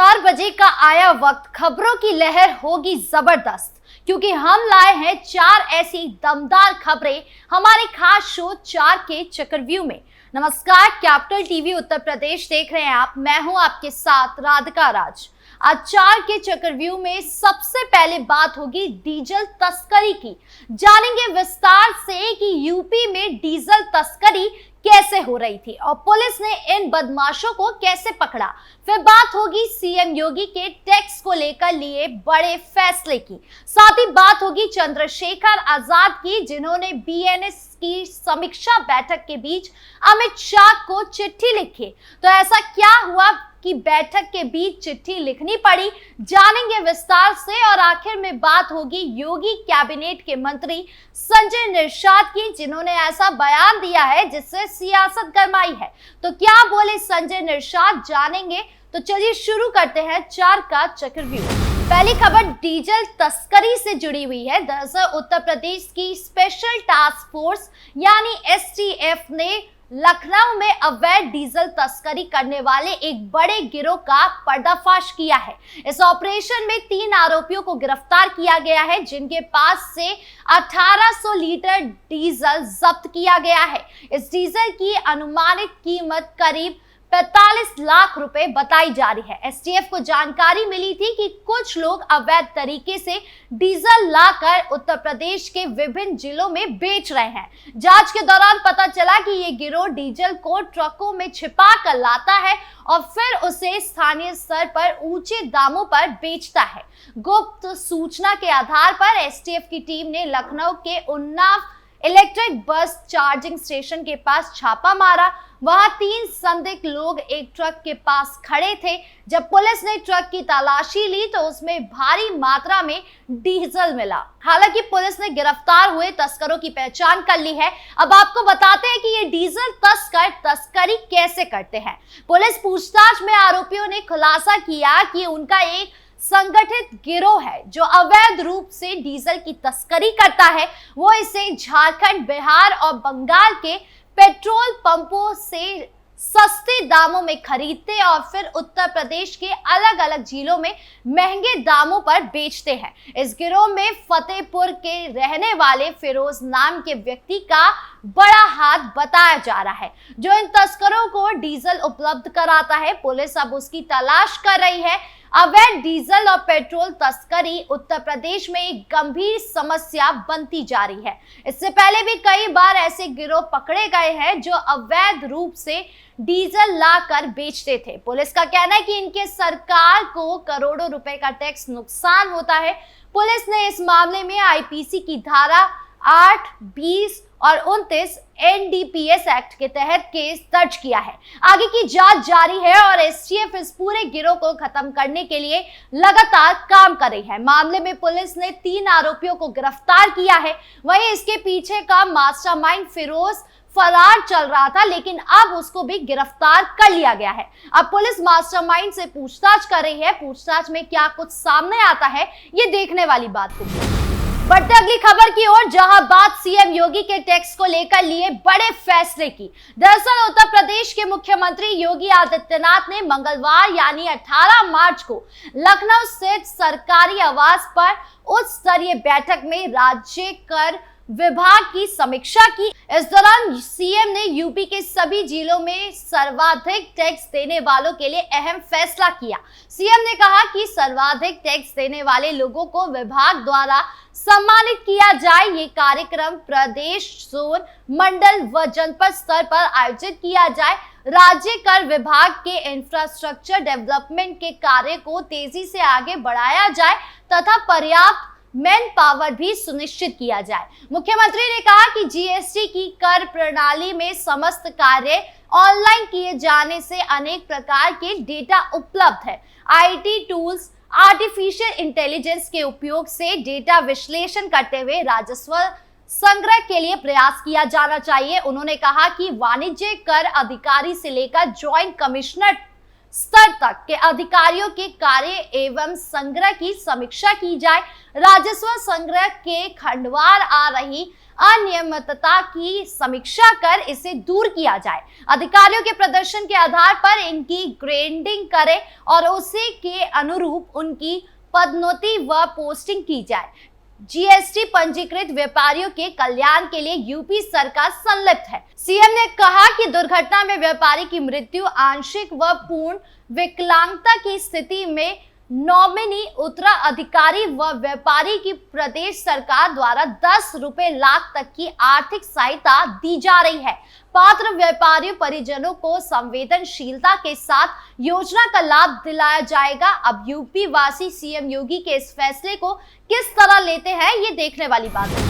4 बजे का आया वक्त, खबरों की लहर होगी जबरदस्त क्योंकि हम लाए हैं 4 ऐसी दमदार खबरें हमारे खास शो 4 के चक्रव्यूह में। नमस्कार, कैपिटल टीवी उत्तर प्रदेश देख रहे हैं आप। मैं हूं आपके साथ राधिका राज। आज 4 के चक्रव्यूह में सबसे पहले बात होगी डीजल तस्करी की। जानेंगे विस्तार से कि यूपी में डीजल तस्करी कैसे हो रही थी और पुलिस ने इन बदमाशों को कैसे पकड़ा। फिर बात होगी सीएम योगी के टैक्स को लेकर लिए बड़े फैसले की। साथ ही बात होगी चंद्रशेखर आजाद की, जिन्होंने बीएनएस की समीक्षा बैठक के बीच अमित शाह को चिट्ठी लिखी। तो ऐसा क्या हुआ कि बैठक के बीच चिट्ठी लिखनी पड़ी, जानेंगे विस्तार से। और आखिर में बात होगी योगी कैबिनेट के मंत्री संजय निषाद की, जिन्होंने ऐसा बयान दिया है जिससे सियासत गरमाई है। तो क्या बोले संजय निषाद, जानेंगे। तो चलिए शुरू करते हैं 4 का चक्रव्यूह। पहली खबर डीजल तस्करी से जुड़ी हुई है। दरअसल उत्तर प्रदेश की स्पेशल टास्क फोर्स यानी एसटीएफ ने लखनऊ में अवैध डीजल तस्करी करने वाले एक बड़े गिरोह का पर्दाफाश किया है। इस ऑपरेशन में 3 आरोपियों को गिरफ्तार किया गया है, जिनके पास से 1800 लीटर डीजल जब्त किया गया है। इस डीजल की अनुमानित कीमत करीब 45 लाख रुपए बताई जा रही है। एसटीएफ को जानकारी मिली थी कि कुछ लोग अवैध तरीके से डीजल लाकर उत्तर प्रदेश के विभिन्न जिलों में बेच रहे हैं। जांच के दौरान पता चला कि ये गिरोह डीजल को ट्रकों में छिपा कर लाता है और फिर उसे स्थानीय स्तर पर ऊंचे दामों पर बेचता है। गुप्त सूचना के आधार पर एसटीएफ की टीम ने लखनऊ के Unnao electric bus charging station के पास छापा मारा। वहां 3 संदिग्ध लोग एक ट्रक के पास खड़े थे। जब पुलिस ने ट्रक की तलाशी ली तो उसमें भारी मात्रा में डीजल मिला। हालांकि पुलिस ने गिरफ्तार हुए तस्करों की पहचान कर ली है। अब आपको बताते हैं कि ये डीजल तस्कर तस्करी कैसे करते हैं। पुलिस पूछताछ में आरोपियों ने खुलासा किया कि उनका एक संगठित गिरोह है जो अवैध रूप से डीजल की तस्करी करता है। वो इसे झारखंड, बिहार और बंगाल के पेट्रोल पंपों से सस्ते दामों में खरीदते और फिर उत्तर प्रदेश के अलग अलग जिलों में महंगे दामों पर बेचते हैं। इस गिरोह में फतेहपुर के रहने वाले फिरोज नाम के व्यक्ति का बड़ा हाथ बताया जा रहा है, जो इन तस्करों को डीजल उपलब्ध कराता है। पुलिस अब उसकी तलाश कर रही है। अवैध डीजल और पेट्रोल तस्करी उत्तर प्रदेश में एक गंभीर समस्या बनती जा रही है। इससे पहले भी कई बार ऐसे गिरोह पकड़े गए हैं जो अवैध रूप से डीजल लाकर बेचते थे। पुलिस का कहना है कि इनके सरकार को करोड़ों रुपए का टैक्स नुकसान होता है। पुलिस ने इस मामले में आईपीसी की धारा 8, 20 और 29 एनडीपीएस एक्ट के तहत केस दर्ज किया है। आगे की जांच जारी है और एसटीएफ इस पूरे गिरोह को खत्म करने के लिए लगातार काम कर रही है। मामले में पुलिस ने 3 आरोपियों को गिरफ्तार किया है। वहीं इसके पीछे का मास्टरमाइंड फिरोज फरार चल रहा था, लेकिन अब उसको भी गिरफ्तार कर लिया गया है। अब पुलिस मास्टरमाइंड से पूछताछ कर रही है। पूछताछ में क्या कुछ सामने आता है, ये देखने वाली बात होगी। बढ़ते अगली खबर की ओर, जहां बात सीएम योगी के टैक्स को लेकर लिए बड़े फैसले की। दरअसल उत्तर प्रदेश के मुख्यमंत्री योगी आदित्यनाथ ने मंगलवार यानी 18 मार्च को लखनऊ स्थित सरकारी आवास पर उच्च स्तरीय बैठक में राज्य कर विभाग की समीक्षा की। इस दौरान सीएम ने यूपी के सभी जिलों में सर्वाधिक टैक्स देने वालों के लिए अहम फैसला किया। सीएम ने कहा कि सर्वाधिक टैक्स देने वाले लोगों को विभाग द्वारा सम्मानित किया जाए। ये कार्यक्रम प्रदेश, जोन, मंडल व जनपद स्तर पर आयोजित किया जाए। राज्य कर विभाग के इंफ्रास्ट्रक्चर डेवलपमेंट के कार्य को तेजी से आगे बढ़ाया जाए तथा पर्याप्त मैन पावर भी सुनिश्चित किया जाए। मुख्यमंत्री ने कहा कि जीएसटी की कर प्रणाली में समस्त कार्य ऑनलाइन किए जाने से अनेक प्रकार के डेटा उपलब्ध है। आईटी टूल्स, आर्टिफिशियल इंटेलिजेंस के उपयोग से डेटा विश्लेषण करते हुए राजस्व संग्रह के लिए प्रयास किया जाना चाहिए। उन्होंने कहा कि वाणिज्य कर अधिकारी से लेकर ज्वाइंट कमिश्नर स्तर तक के अधिकारियों के कार्य एवं संग्रह की समीक्षा की जाए। राजस्व संग्रह के खंडवार आ रही अनियमितता की समीक्षा कर इसे दूर किया जाए। अधिकारियों के प्रदर्शन के आधार पर इनकी ग्रेडिंग करें और उसी के अनुरूप उनकी पदोन्नति व पोस्टिंग की जाए। जीएसटी पंजीकृत व्यापारियों के कल्याण के लिए यूपी सरकार संलिप्त है। सीएम ने कहा कि दुर्घटना में व्यापारी की मृत्यु, आंशिक व पूर्ण विकलांगता की स्थिति में नॉमिनी उत्तराधिकारी व व्यापारी की प्रदेश सरकार द्वारा 10 रुपए लाख तक की आर्थिक सहायता दी जा रही है। पात्र व्यापारी परिजनों को संवेदनशीलता के साथ योजना का लाभ दिलाया जाएगा। अब यूपी वासी सीएम योगी के इस फैसले को किस तरह लेते हैं, ये देखने वाली बात है।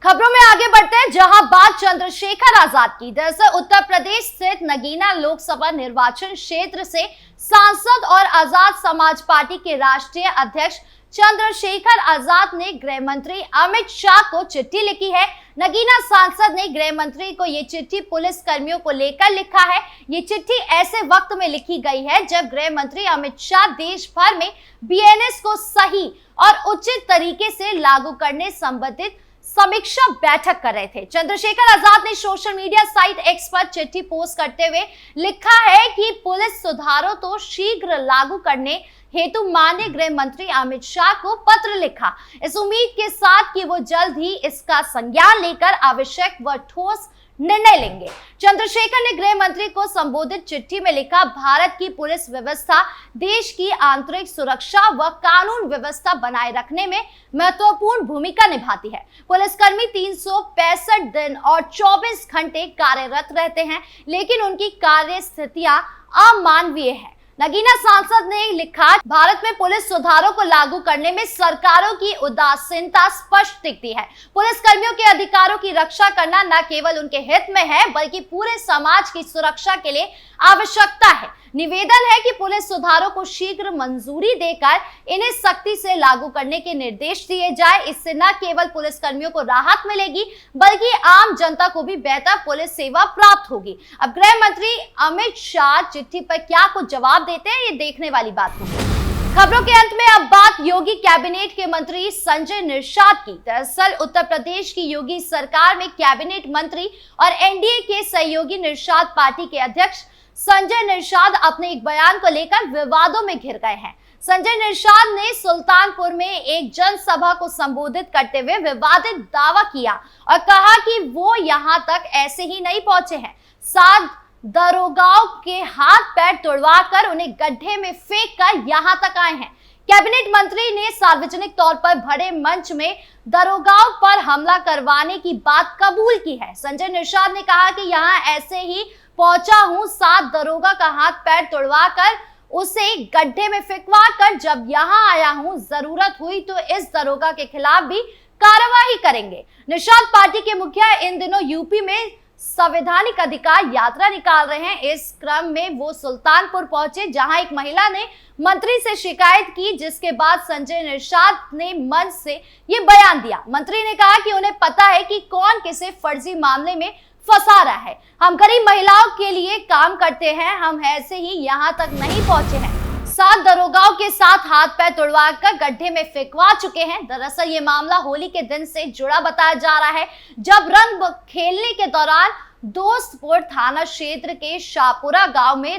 खबरों में आगे बढ़ते हैं, जहां बात चंद्रशेखर आजाद की। दरअसल उत्तर प्रदेश स्थित नगीना लोकसभा निर्वाचन क्षेत्र से सांसद और आजाद समाज पार्टी के राष्ट्रीय अध्यक्ष चंद्रशेखर आजाद ने गृह मंत्री अमित शाह को चिट्ठी लिखी है। नगीना सांसद ने गृह मंत्री को ये चिट्ठी पुलिस कर्मियों को लेकर लिखा है। ये चिट्ठी ऐसे वक्त में लिखी गई है जब गृह मंत्री अमित शाह देश भर में बीएनएस को सही और उचित तरीके से लागू करने संबंधित समीक्षा बैठक कर रहे थे। चंद्रशेखर आजाद ने सोशल मीडिया साइट एक्स पर चिट्ठी पोस्ट करते हुए लिखा है कि पुलिस सुधारों तो शीघ्र लागू करने हेतु माननीय गृह मंत्री अमित शाह को पत्र लिखा, इस उम्मीद के साथ कि वो जल्द ही इसका संज्ञान लेकर आवश्यक व ठोस निर्णय लेंगे। चंद्रशेखर ने गृह मंत्री को संबोधित चिट्ठी में लिखा, भारत की पुलिस व्यवस्था देश की आंतरिक सुरक्षा व कानून व्यवस्था बनाए रखने में महत्वपूर्ण भूमिका निभाती है। पुलिसकर्मी 365 दिन और 24 घंटे कार्यरत रहते हैं, लेकिन उनकी कार्य स्थितियां अमानवीय है। नगीना सांसद ने लिखा, भारत में पुलिस सुधारों को लागू करने में सरकारों की उदासीनता स्पष्ट दिखती है। पुलिस कर्मियों के अधिकारों की रक्षा करना न केवल उनके हित में है बल्कि पूरे समाज की सुरक्षा के लिए आवश्यकता है। निवेदन है कि पुलिस सुधारों को शीघ्र मंजूरी देकर इन्हें सख्ती से लागू करने के निर्देश दिए जाए। इससे न केवल पुलिस कर्मियों को राहत मिलेगी बल्कि आम जनता को भी बेहतर पुलिस सेवा प्राप्त होगी। अब गृह मंत्री अमित शाह चिट्ठी पर क्या कुछ जवाब देते हैं, ये देखने वाली बात होगी। खबरों के अंत में अब बात योगी कैबिनेट के मंत्री संजय निषाद की। दरअसल उत्तर प्रदेश की योगी सरकार में कैबिनेट मंत्री और एनडीए के सहयोगी निषाद पार्टी के अध्यक्ष संजय निषाद अपने एक बयान को लेकर विवादों में घिर गए हैं। संजय निषाद ने सुल्तानपुर में एक जनसभा को संबोधित करते हुए विवादित दावा किया और कहा कि वो यहां तक ऐसे ही नहीं पहुंचे हैं, 7 दरोगाओं के हाथ पैर तुड़वाकर उन्हें गड्ढे में फेंक कर यहां तक आए हैं। कैबिनेट मंत्री ने सार्वजनिक तौर पर बड़े मंच में दरोगाओं पर हमला करवाने की बात कबूल की है। संजय निषाद ने कहा कि यहां ऐसे ही पहुंचा हूं, 7 दरोगा का हाथ पैर तुड़वा कर उसे गड्ढे में फेंकवा कर जब यहां आया हूं, जरूरत हुई तो इस दरोगा के खिलाफ भी कार्रवाई करेंगे। निषाद पार्टी के मुखिया इन दिनों यूपी में संवैधानिक अधिकार यात्रा निकाल रहे हैं। इस क्रम में वो सुल्तानपुर पहुंचे, जहां एक महिला ने मंत्री से शिकायत की, जिसके बाद संजय निषाद ने मंच से ये बयान दिया। मंत्री ने कहा कि उन्हें पता है कि कौन किसे फर्जी मामले में फंसा रहा है। हम गरीब महिलाओं के लिए काम करते हैं, हम ऐसे ही यहाँ तक नहीं पहुंचे हैं। 7 दरोगाओं के साथ हाथ पैर तुड़वाकर गड्ढे में फेंकवा चुके हैं। दरअसल ये मामला होली के दिन से जुड़ा बताया जा रहा है, जब रंग खेलने के दौरान दोस्तपुर थाना क्षेत्र के शाहपुरा गांव में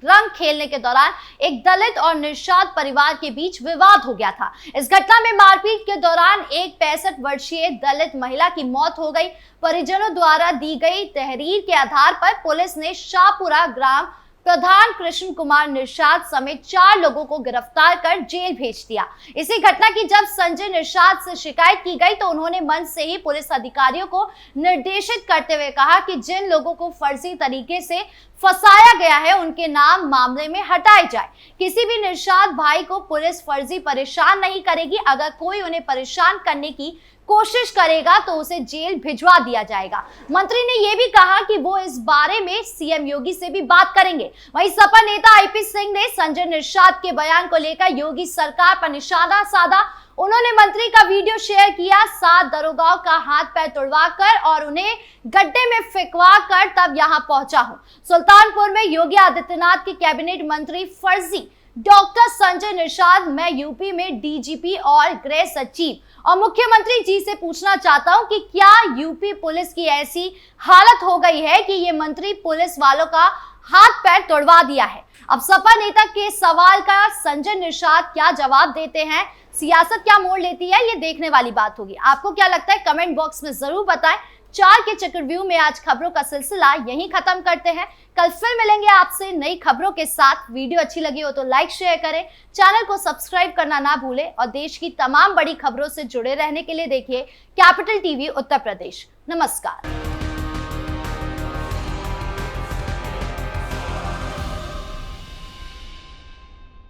रंग खेलने के दौरान एक दलित और निषाद परिवार के बीच विवाद हो गया था। इस घटना में मारपीट के दौरान एक 65 वर्षीय दलित महिला की मौत हो गई। परिजनों द्वारा दी गई तहरीर के आधार पर पुलिस ने शाहपुरा ग्राम प्रधान कृष्ण कुमार निषाद समेत 4 लोगों को गिरफ्तार कर जेल भेज दिया। इसी घटना की जब संजय निषाद से शिकायत की गई तो उन्होंने मंच से ही पुलिस अधिकारियों को निर्देशित करते हुए कहा कि जिन लोगों को फर्जी तरीके से फंसाया गया है उनके नाम मामले में हटाए जाए। किसी भी निषाद भाई को पुलिस फर्जी परेशान नहीं करेगी। अगर कोई उन्हें परेशान करने की कोशिश करेगा तो उसे जेल भिजवा दिया जाएगा। मंत्री ने यह भी कहा कि वो इस बारे में सीएम योगी से भी बात करेंगे। वहीं सपा नेता आईपी सिंह ने संजय निषाद के बयान को लेकर योगी सरकार पर निशाना साधा। उन्होंने मंत्री का वीडियो शेयर किया, 7 दरोगाओं का हाथ पैर तुड़वाकर और उन्हें गड्ढे में फेंकवा कर तब यहां पहुंचा हूं। सुल्तानपुर में योगी आदित्यनाथ के कैबिनेट मंत्री फर्जी डॉक्टर संजय निषाद, मैं यूपी में डीजीपी और गृह सचिव और मुख्यमंत्री जी से पूछना चाहता हूं कि क्या यूपी पुलिस की ऐसी हालत हो गई है कि ये मंत्री पुलिस वालों का हाथ पैर तोड़वा दिया है। अब सपा नेता के सवाल का संजय निषाद क्या जवाब देते हैं, सियासत क्या मोड़ लेती है, ये देखने वाली बात होगी। आपको क्या लगता है कमेंट बॉक्स में जरूर बताएं। 4 के चक्रव्यूह में आज खबरों का सिलसिला यहीं खत्म करते हैं। कल फिर मिलेंगे आपसे नई खबरों के साथ। वीडियो अच्छी लगी हो तो लाइक शेयर करें, चैनल को सब्सक्राइब करना ना भूलें और देश की तमाम बड़ी खबरों से जुड़े रहने के लिए देखिए कैपिटल टीवी उत्तर प्रदेश। नमस्कार।